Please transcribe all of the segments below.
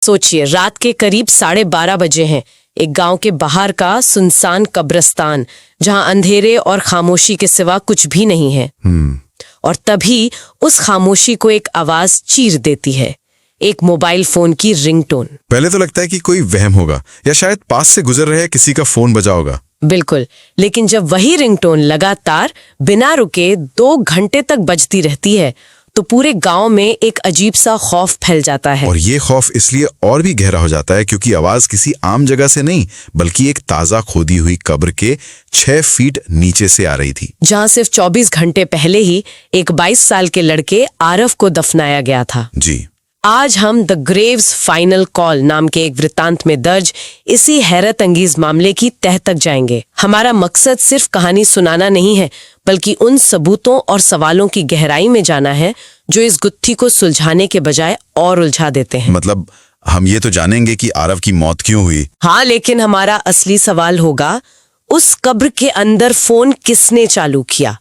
सोचिए, रात के करीब 12:30 बजे हैं। एक गांव के बाहर का सुनसान कब्रिस्तान, जहां अंधेरे और खामोशी के सिवा कुछ भी नहीं है। और तभी उस खामोशी को एक आवाज चीर देती है, एक मोबाइल फोन की रिंगटोन। पहले तो लगता है कि कोई वहम होगा या शायद पास से गुजर रहे किसी का फोन बजा होगा। बिल्कुल, लेकिन जब वही रिंगटोन लगातार बिना रुके 2 घंटे तक बजती रहती है तो पूरे गांव में एक अजीब सा खौफ फैल जाता है। और ये खौफ इसलिए और भी गहरा हो जाता है क्योंकि आवाज किसी आम जगह से नहीं बल्कि एक ताजा खोदी हुई कब्र के 6 फीट नीचे से आ रही थी, जहां सिर्फ 24 घंटे पहले ही एक 22 साल के लड़के आरव को दफनाया गया था। जी, आज हम द ग्रेव्स फाइनल कॉल नाम के एक वृत्तांत में दर्ज इसी हैरत अंगेज मामले की तह तक जाएंगे। हमारा मकसद सिर्फ कहानी सुनाना नहीं है, बल्कि उन सबूतों और सवालों की गहराई में जाना है जो इस गुत्थी को सुलझाने के बजाय और उलझा देते हैं। मतलब हम ये तो जानेंगे कि आरव की मौत क्यों हुई। हाँ, लेकिन हमारा असली सवाल होगा, उस कब्र के अंदर फोन किसने चालू किया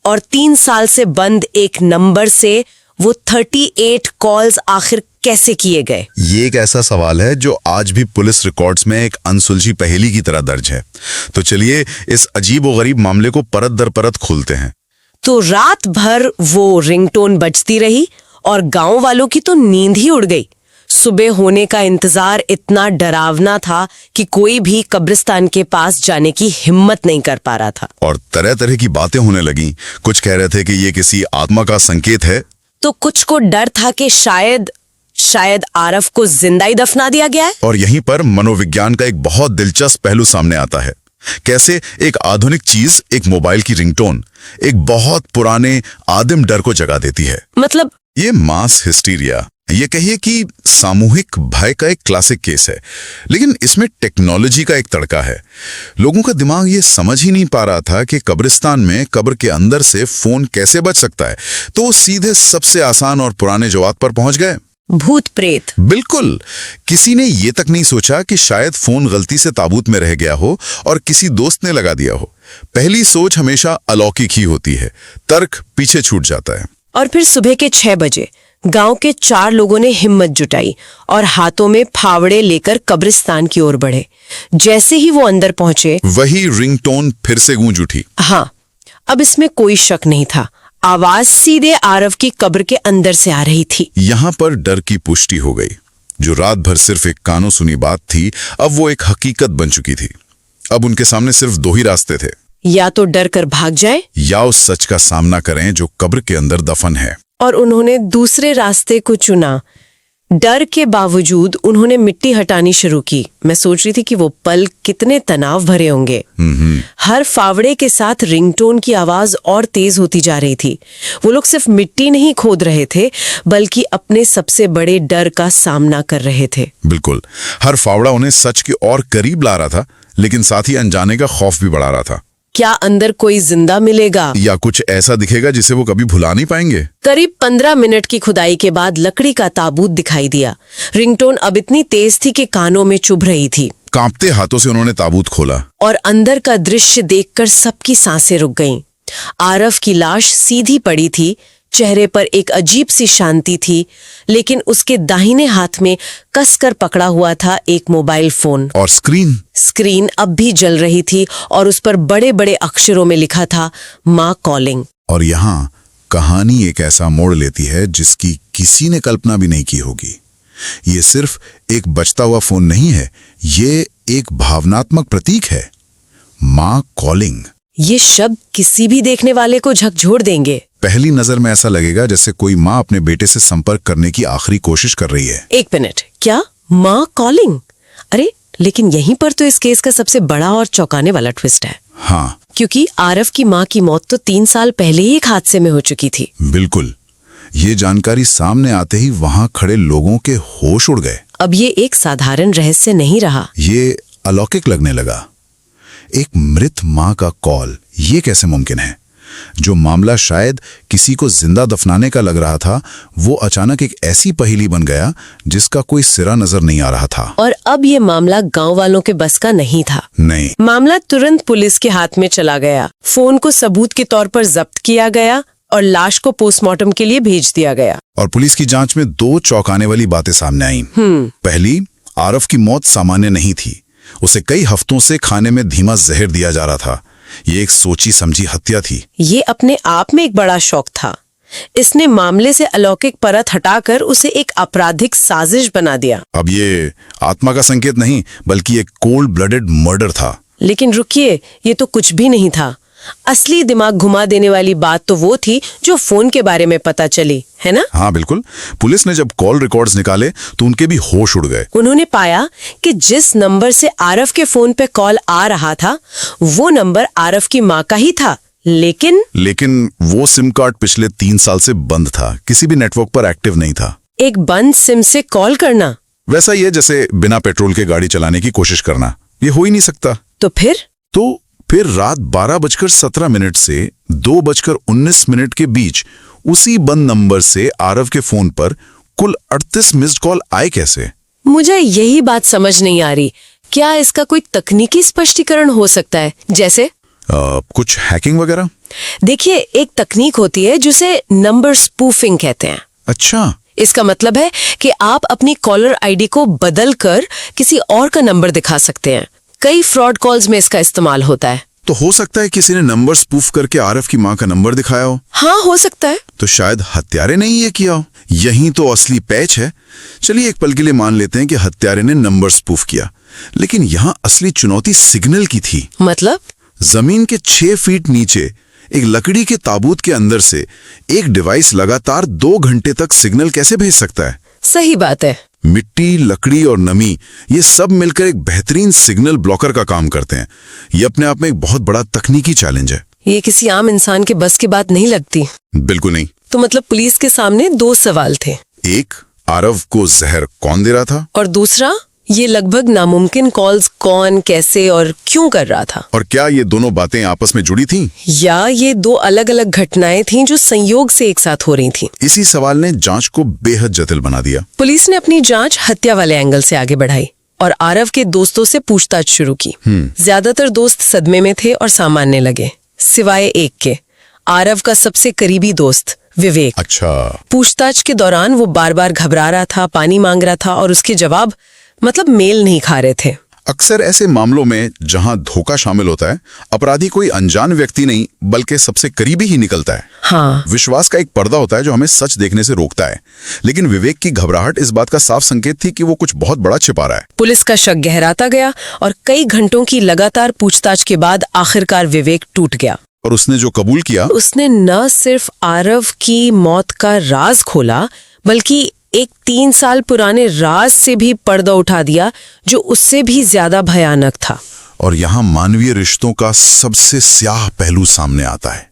और 3 साल से बंद एक नंबर से वो 38 कॉल्स आखिर कैसे किए गए। ये एक ऐसा सवाल है जो आज भी पुलिस रिकॉर्ड्स में एक अनसुलझी पहेली की तरह दर्ज है। तो चलिए इस अजीब और गरीब मामले को परत दर परत खोलते हैं। तो रात भर वो रिंगटोन बजती रही और गांव वालों की तो नींद ही उड़ गई। सुबह होने का इंतजार इतना डरावना था कि कोई भी कब्रिस्तान के पास जाने की हिम्मत नहीं कर पा रहा था। और तरह तरह की बातें होने लगी। कुछ कह रहे थे कि ये किसी आत्मा का संकेत है, तो कुछ को डर था कि शायद आरव को जिंदा ही दफना दिया गया है। और यहीं पर मनोविज्ञान का एक बहुत दिलचस्प पहलू सामने आता है। कैसे एक आधुनिक चीज, एक मोबाइल की रिंगटोन, एक बहुत पुराने आदिम डर को जगा देती है। मतलब ये मास हिस्टीरिया, ये कहिए कि सामूहिक भय का एक क्लासिक केस है, लेकिन इसमें टेक्नोलॉजी का एक तड़का है। लोगों का दिमाग ये समझ ही नहीं पा रहा था कि कब्रिस्तान में कब्र के अंदर से फोन कैसे बच सकता है, तो वो सीधे सबसे आसान और पुराने जवाब पर पहुंच गए, भूत प्रेत। बिल्कुल। किसी ने ये तक नहीं सोचा कि शायद फोन गलती से ताबूत में रह गया हो और किसी दोस्त ने लगा दिया हो। पहली सोच हमेशा अलौकिक ही होती है, तर्क पीछे छूट जाता है। और फिर सुबह के 6 बजे गांव के 4 लोगों ने हिम्मत जुटाई और हाथों में फावड़े लेकर कब्रिस्तान की ओर बढ़े। जैसे ही वो अंदर पहुंचे, वही रिंगटोन फिर से गूंज उठी। हाँ, अब इसमें कोई शक नहीं था, आवाज सीधे आरव की कब्र के अंदर से आ रही थी। यहाँ पर डर की पुष्टि हो गई। जो रात भर सिर्फ एक कानों सुनी बात थी, अब वो एक हकीकत बन चुकी थी। अब उनके सामने सिर्फ 2 ही रास्ते थे, या तो डर कर भाग जाए या उस सच का सामना करें जो कब्र के अंदर दफन है। और उन्होंने दूसरे रास्ते को चुना। डर के बावजूद उन्होंने मिट्टी हटानी शुरू की। मैं सोच रही थी कि वो पल कितने तनाव भरे होंगे। हर फावड़े के साथ रिंगटोन की आवाज और तेज होती जा रही थी। वो लोग सिर्फ मिट्टी नहीं खोद रहे थे, बल्कि अपने सबसे बड़े डर का सामना कर रहे थे। बिल्कुल, हर फावड़ा उन्हें सच के और करीब ला रहा था, लेकिन साथ ही अनजाने का खौफ भी बढ़ा रहा था। क्या अंदर कोई जिंदा मिलेगा या कुछ ऐसा दिखेगा जिसे वो कभी भुला नहीं पाएंगे। करीब 15 मिनट की खुदाई के बाद लकड़ी का ताबूत दिखाई दिया। रिंगटोन अब इतनी तेज थी कि कानों में चुभ रही थी। कांपते हाथों से उन्होंने ताबूत खोला और अंदर का दृश्य देखकर सबकी सांसें रुक गईं। आरव की लाश सीधी पड़ी थी, चेहरे पर एक अजीब सी शांति थी, लेकिन उसके दाहिने हाथ में कसकर पकड़ा हुआ था एक मोबाइल फोन। और स्क्रीन अब भी जल रही थी और उस पर बड़े बड़े अक्षरों में लिखा था, माँ कॉलिंग। और यहाँ कहानी एक ऐसा मोड़ लेती है जिसकी किसी ने कल्पना भी नहीं की होगी। ये सिर्फ एक बजता हुआ फोन नहीं है, ये एक भावनात्मक प्रतीक है, माँ कॉलिंग। ये शब्द किसी भी देखने वाले को झकझोर देंगे। पहली नजर में ऐसा लगेगा जैसे कोई माँ अपने बेटे से संपर्क करने की आखिरी कोशिश कर रही है। 1 मिनट, क्या माँ कॉलिंग? अरे, लेकिन यहीं पर तो इस केस का सबसे बड़ा और चौंकाने वाला ट्विस्ट है। हाँ, क्योंकि आरव की माँ की मौत तो 3 साल पहले ही एक हादसे में हो चुकी थी। बिल्कुल। ये जानकारी सामने आते ही वहां खड़े लोगों के होश उड़ गए। अब ये एक साधारण रहस्य नहीं रहा, ये अलौकिक लगने लगा। एक मृत माँ का कॉल, ये कैसे मुमकिन है? जो मामला शायद किसी को जिंदा दफनाने का लग रहा था, वो अचानक एक ऐसी पहेली बन गया जिसका कोई सिरा नजर नहीं आ रहा था। और अब ये मामला गांव वालों के बस का नहीं था। नहीं, मामला तुरंत पुलिस के हाथ में चला गया। फोन को सबूत के तौर पर जब्त किया गया। और लाश को पोस्टमार्टम के लिए भेज दिया गया। और पुलिस की जांच में 2 चौंकाने वाली बातें सामने आईं। पहली, आरव की मौत सामान्य नहीं थी। उसे कई हफ्तों से खाने में धीमा जहर दिया जा रहा था। ये एक सोची समझी हत्या थी। ये अपने आप में एक बड़ा शौक था। इसने मामले से अलौकिक परत हटाकर उसे एक आपराधिक साजिश बना दिया। अब ये आत्मा का संकेत नहीं, बल्कि एक कोल्ड ब्लडेड मर्डर था। लेकिन रुकिए, ये तो कुछ भी नहीं था। असली दिमाग घुमा देने वाली बात तो वो थी जो फोन के बारे में पता चली, है ना? हाँ बिल्कुल। पुलिस ने जब कॉल रिकॉर्ड्स निकाले तो उनके भी होश उड़ गए। उन्होंने पाया कि जिस नंबर से आरव के फोन पे कॉल आ रहा था वो नंबर आरव की माँ का ही था। लेकिन वो सिम कार्ड पिछले 3 साल से बंद था, किसी भी नेटवर्क पर एक्टिव नहीं था। एक बंद सिम से कॉल करना वैसा ही है जैसे बिना पेट्रोल के गाड़ी चलाने की कोशिश करना। ये हो ही नहीं सकता। तो फिर रात 12:17 से 2:19 के बीच उसी बंद नंबर से आरव के फोन पर कुल 38 मिस्ड कॉल आए कैसे? मुझे यही बात समझ नहीं आ रही। क्या इसका कोई तकनीकी स्पष्टीकरण हो सकता है? जैसे कुछ हैकिंग वगैरह? देखिए, एक तकनीक होती है जिसे नंबर स्पूफिंग कहते हैं। अच्छा। इसका मतलब है कि आप अपनी कॉलर आईडी को बदल कर किसी और का नंबर दिखा सकते हैं। कई फ्रॉड कॉल्स में इसका इस्तेमाल होता है। तो हो सकता है किसी ने नंबर स्पूफ करके आरव की माँ का नंबर दिखाया हो। हाँ, हो सकता है। तो शायद हत्यारे ने ही ये किया हो। यही तो असली पैच है। चलिए एक पल के लिए मान लेते हैं कि हत्यारे ने नंबर स्पूफ किया, लेकिन यहाँ असली चुनौती सिग्नल की थी। मतलब? जमीन के 6 फीट नीचे एक लकड़ी के ताबूत के अंदर से एक डिवाइस लगातार 2 घंटे तक सिग्नल कैसे भेज सकता है? सही बात है। मिट्टी, लकड़ी और नमी, ये सब मिलकर एक बेहतरीन सिग्नल ब्लॉकर का काम करते हैं। ये अपने आप में एक बहुत बड़ा तकनीकी चैलेंज है। ये किसी आम इंसान के बस की बात नहीं लगती। बिल्कुल नहीं। तो मतलब पुलिस के सामने 2 सवाल थे। एक, आरव को जहर कौन दे रहा था? और दूसरा, ये लगभग नामुमकिन कॉल्स कौन, कैसे और क्यों कर रहा था? और क्या ये दोनों बातें आपस में जुड़ी थीं? या ये 2 अलग अलग घटनाएं थीं जो संयोग से एक साथ हो रही थीं? इसी सवाल ने जांच को बेहद जटिल बना दिया। पुलिस ने अपनी जांच हत्या वाले एंगल से आगे बढ़ाई और आरव के दोस्तों से पूछताछ शुरू की। ज्यादातर दोस्त सदमे में थे और सामान्य लगे, सिवाय एक के, आरव का सबसे करीबी दोस्त विवेक। अच्छा। पूछताछ के दौरान वो बार बार घबरा रहा था, पानी मांग रहा था और उसके जवाब मेल नहीं खा रहे थे। अक्सर ऐसे मामलों में जहां धोखा शामिल होता है, अपराधी कोई अनजान व्यक्ति नहीं बल्कि सबसे करीबी ही निकलता है। हाँ। विश्वास का एक पर्दा होता है जो हमें सच देखने से रोकता है। लेकिन विवेक की घबराहट इस बात का साफ संकेत थी कि वो कुछ बहुत बड़ा छिपा रहा है। पुलिस का शक गहराता गया और कई घंटों की लगातार पूछताछ के बाद आखिरकार विवेक टूट गया। और उसने जो कबूल किया, उसने न सिर्फ आरव की मौत का राज खोला, बल्कि एक 3 साल पुराने राज से भी पर्दा उठा दिया जो उससे भी ज्यादा भयानक था। और यहाँ मानवीय रिश्तों का सबसे स्याह पहलू सामने आता है,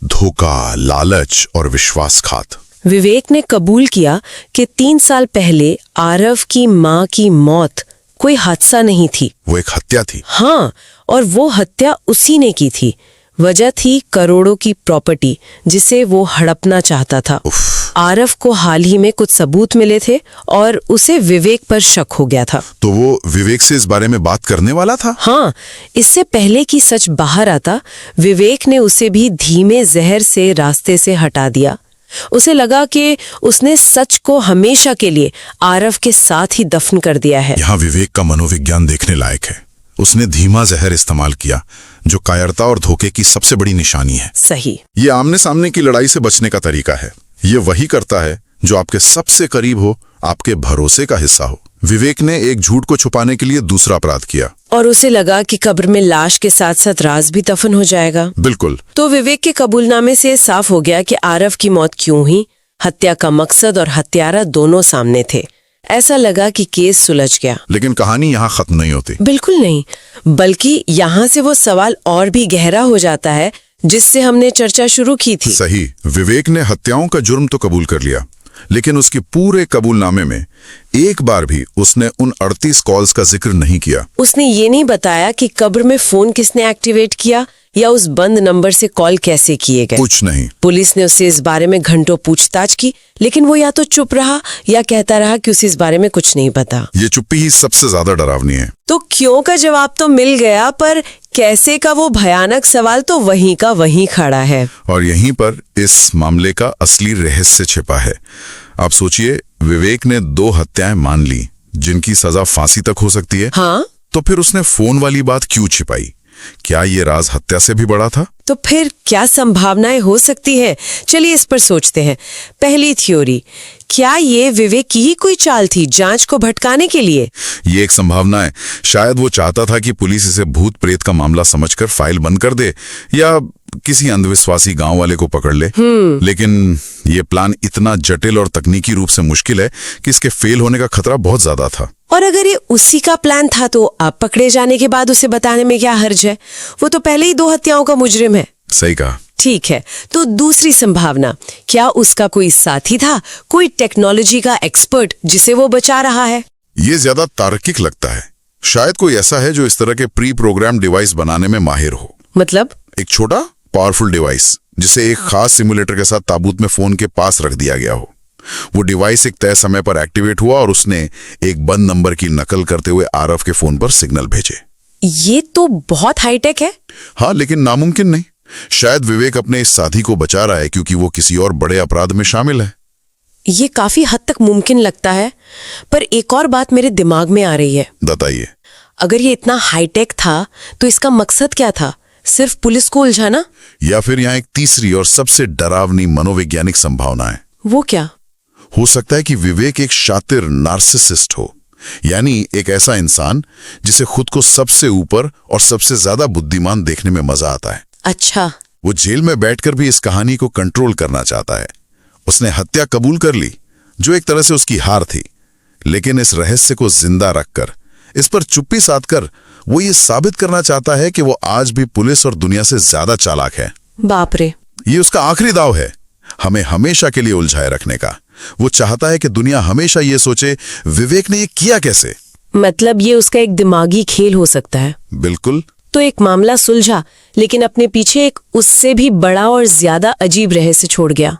धोखा, लालच और विश्वासघात। विवेक ने कबूल किया कि 3 साल पहले आरव की माँ की मौत कोई हादसा नहीं थी, वो एक हत्या थी। हाँ, और वो हत्या उसी ने की थी। वजह थी करोड़ों की प्रॉपर्टी जिसे वो हड़पना चाहता था। आरव को हाल ही में कुछ सबूत मिले थे और उसे विवेक पर शक हो गया था। तो वो विवेक से इस बारे में बात करने वाला था? हाँ, इससे पहले कि सच बाहर आता, विवेक ने उसे भी धीमे जहर से रास्ते से हटा दिया। उसे लगा कि उसने सच को हमेशा के लिए आरव के साथ ही दफन कर दिया है। यहाँ विवेक का मनोविज्ञान देखने लायक है। उसने धीमा जहर इस्तेमाल किया, जो कायरता और धोखे की सबसे बड़ी निशानी है। सही। ये आमने सामने की लड़ाई से बचने का तरीका है। ये वही करता है जो आपके सबसे करीब हो, आपके भरोसे का हिस्सा हो। विवेक ने एक झूठ को छुपाने के लिए दूसरा अपराध किया और उसे लगा कि कब्र में लाश के साथ साथ राज भी दफन हो जाएगा। बिल्कुल। तो विवेक के कबूलनामे से साफ हो गया कि आरव की मौत क्यों हुई। हत्या का मकसद और हत्यारा दोनों सामने थे। ऐसा लगा कि केस सुलझ गया। लेकिन कहानी यहाँ खत्म नहीं होती। बिल्कुल नहीं, बल्कि यहाँ से वो सवाल और भी गहरा हो जाता है जिससे हमने चर्चा शुरू की थी। सही। विवेक ने हत्याओं का जुर्म तो कबूल कर लिया, लेकिन उसके पूरे कबूलनामे में एक बार भी उसने उन 38 कॉल्स का जिक्र नहीं किया। उसने ये नहीं बताया कि कब्र में फोन किसने एक्टिवेट किया या उस बंद नंबर से कॉल कैसे किए गए? कुछ नहीं। पुलिस ने उससे इस बारे में घंटों पूछताछ की, लेकिन वो या तो चुप रहा या कहता रहा कि उसे इस बारे में कुछ नहीं पता। ये चुप्पी ही सबसे ज्यादा डरावनी है। तो क्यों का जवाब तो मिल गया, पर कैसे का वो भयानक सवाल तो वहीं का वहीं खड़ा है। और यहीं पर इस मामले का असली रहस्य छिपा है। आप सोचिए, विवेक ने 2 हत्याएं मान ली जिनकी सजा फांसी तक हो सकती है। हाँ, तो फिर उसने फोन वाली बात क्यों छिपाई? क्या ये राज हत्या से भी बड़ा था? तो फिर क्या संभावनाएं हो सकती है? चलिए इस पर सोचते हैं। पहली थ्योरी, क्या ये विवेक की ही कोई चाल थी जांच को भटकाने के लिए? ये एक संभावना है। शायद वो चाहता था कि पुलिस इसे भूत प्रेत का मामला समझकर फाइल बंद कर दे या किसी अंधविश्वासी गांव वाले को पकड़ ले। लेकिन ये प्लान इतना जटिल और तकनीकी रूप से मुश्किल है कि इसके फेल होने का खतरा बहुत ज्यादा था। और अगर ये उसी का प्लान था तो अब पकड़े जाने के बाद उसे बताने में क्या हर्ज है? वो तो पहले ही 2 हत्याओं का मुजरिम है। सही कहा। ठीक है, तो दूसरी संभावना, क्या उसका कोई साथी था, कोई टेक्नोलॉजी का एक्सपर्ट जिसे वो बचा रहा है? ये ज्यादा तार्किक लगता है। शायद कोई ऐसा है जो इस तरह के प्री प्रोग्राम डिवाइस बनाने में माहिर हो। मतलब? एक छोटा पावरफुल डिवाइस जिसे एक खास सिमुलेटर के साथ ताबूत में फोन के पास रख दिया गया हो। वो डिवाइस एक तय समय पर एक्टिवेट हुआ और उसने एक बंद नंबर की नकल करते हुए आरव के फोन पर सिग्नल भेजे। ये तो बहुत हाईटेक है। हाँ, लेकिन नामुमकिन नहीं। शायद विवेक अपने इस साथी को बचा रहा है क्योंकि वो किसी और बड़े अपराध में शामिल है। ये काफी हद तक मुमकिन लगता है, पर एक और बात मेरे दिमाग में आ रही है। बताइए। अगर ये इतना हाईटेक था तो इसका मकसद क्या था? सिर्फ पुलिस को उलझाना? या फिर यहाँ एक तीसरी और सबसे डरावनी मनोवैज्ञानिक संभावना है। वो क्या? हो सकता है कि विवेक एक शातिर नार्सिसिस्ट हो, यानी एक ऐसा इंसान जिसे खुद को सबसे ऊपर और सबसे ज्यादा बुद्धिमान देखने में मजा आता है। अच्छा। वो जेल में बैठकर भी इस कहानी को कंट्रोल करना चाहता है। उसने हत्या कबूल कर ली, जो एक तरह से उसकी हार थी, लेकिन इस रहस्य को जिंदा रखकर, इस पर चुप्पी साधकर वो ये साबित करना चाहता है कि वो आज भी पुलिस और दुनिया से ज्यादा चालाक है। बाप रे। ये उसका आखिरी दाव है, हमें हमेशा के लिए उलझाए रखने का। वो चाहता है कि दुनिया हमेशा ये सोचे, विवेक ने ये किया कैसे? मतलब ये उसका एक दिमागी खेल हो सकता है। बिल्कुल। तो एक मामला सुलझा, लेकिन अपने पीछे एक उससे भी बड़ा और ज्यादा अजीब रहस्य छोड़ गया।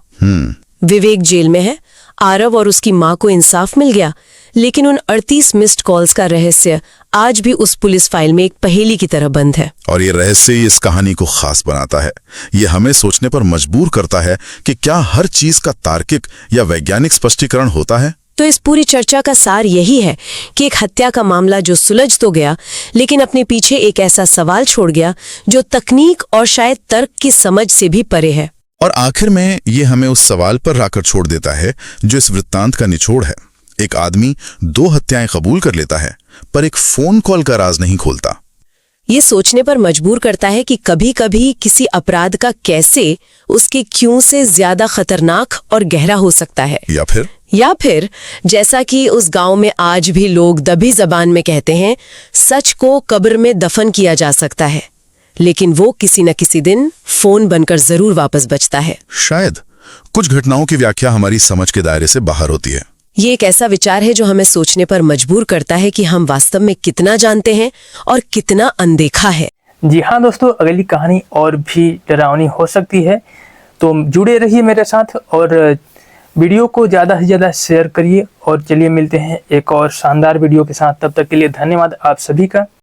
विवेक जेल में है, आरव और उसकी माँ को इंसाफ मिल गया, लेकिन उन 38 मिस्ड कॉल्स का रहस्य आज भी उस पुलिस फाइल में एक पहेली की तरह बंद है। और ये रहस्य ही इस कहानी को खास बनाता है। ये हमें सोचने पर मजबूर करता है कि क्या हर चीज का तार्किक या वैज्ञानिक स्पष्टीकरण होता है? तो इस पूरी चर्चा का सार यही है कि एक हत्या का मामला जो सुलझ तो गया, लेकिन अपने पीछे एक ऐसा सवाल छोड़ गया जो तकनीक और शायद तर्क की समझ से भी परे है। और आखिर में ये हमें उस सवाल पर लाकर छोड़ देता है जो इस वृत्तांत का निचोड़ है। एक आदमी 2 हत्याएं कबूल कर लेता है, पर एक फोन कॉल का राज नहीं खोलता। ये सोचने पर मजबूर करता है कि कभी कभी किसी अपराध का कैसे उसके क्यों से ज्यादा खतरनाक और गहरा हो सकता है। या फिर जैसा कि उस गांव में आज भी लोग दबी जबान में कहते हैं, सच को कब्र में दफन किया जा सकता है, लेकिन वो किसी न किसी दिन फोन बनकर जरूर वापस बचता है। शायद कुछ घटनाओं की व्याख्या हमारी समझ के दायरे से बाहर होती है। ये एक ऐसा विचार है जो हमें सोचने पर मजबूर करता है कि हम वास्तव में कितना जानते हैं और कितना अनदेखा है। जी हाँ दोस्तों, अगली कहानी और भी डरावनी हो सकती है, तो जुड़े रहिए मेरे साथ और वीडियो को ज़्यादा से ज़्यादा शेयर करिए। और चलिए मिलते हैं एक और शानदार वीडियो के साथ। तब तक के लिए धन्यवाद आप सभी का।